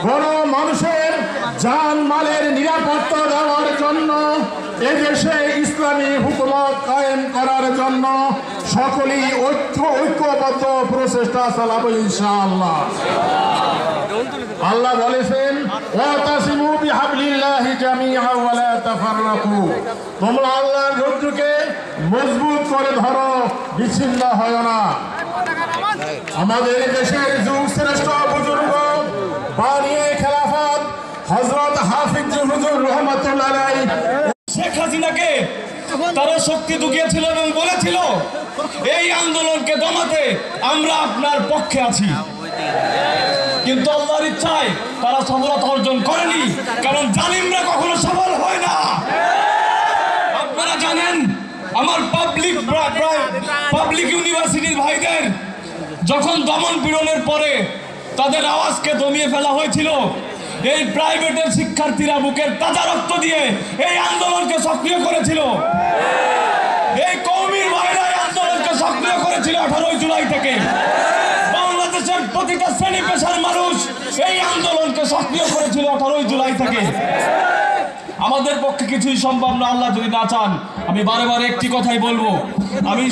কোন মানুষের জান মালের নিরাপত্তা দেওয়ার জন্য এদেশে ইসলামী হুকুমত কায়েম করার জন্য সকলেই ঐক্যবদ্ধ প্রচেষ্টা চালাবো ইনশাআল্লাহ। আল্লাহ বলেছেন ওয়াতাসিমু বিহাবলিল্লাহি জামিআ ওয়া লা তাফাররাকু, তোমরা আল্লাহর রজ্জুকে মজবুত করে ধরো, বিচ্ছিন্ন হয় না। আমাদের দেশের যুগ শ্রেষ্ঠ বুজুর্গ বানিয়ে খেলাফত হযরত হাফিজ হুজুর রহমাতুল্লাহ আলাইহি শেখ হাসিনাকে তারা শক্তি দেখিয়েছিল এবং বলেছিল এই আন্দোলনকে দমাতে আমরা আপনার পক্ষে আছি, কিন্তু আল্লাহর ইচ্ছায় তারা সফলতা অর্জন করেনি, কারণ জালিমরা কখনো সফল হয় না। আপনারা জানেন আমার পাবলিক ইউনিভার্সিটির ভাইদের যখন দমন পীড়নের পরে তাদের আওয়াজকে দমিয়ে ফেলা হয়েছিল, এই প্রাইভেটের শিক্ষার্থীরা বুকের তাজা রক্ত দিয়ে এই আন্দোলনকে সক্রিয় করেছিল। এই কওমির ভাইরা এই আন্দোলনকে সক্রিয় করেছিল 18 জুলাই থেকে। বাংলাদেশের প্রতিটা শ্রেণী পেশার মানুষ এই আন্দোলনকে সক্রিয় করেছিল 18 জুলাই থেকে। আমাদের পক্ষে কিছুই সম্ভব না আল্লাহ যদি না চান। আমি বারে বারে একটি কথাই বলবো, আমি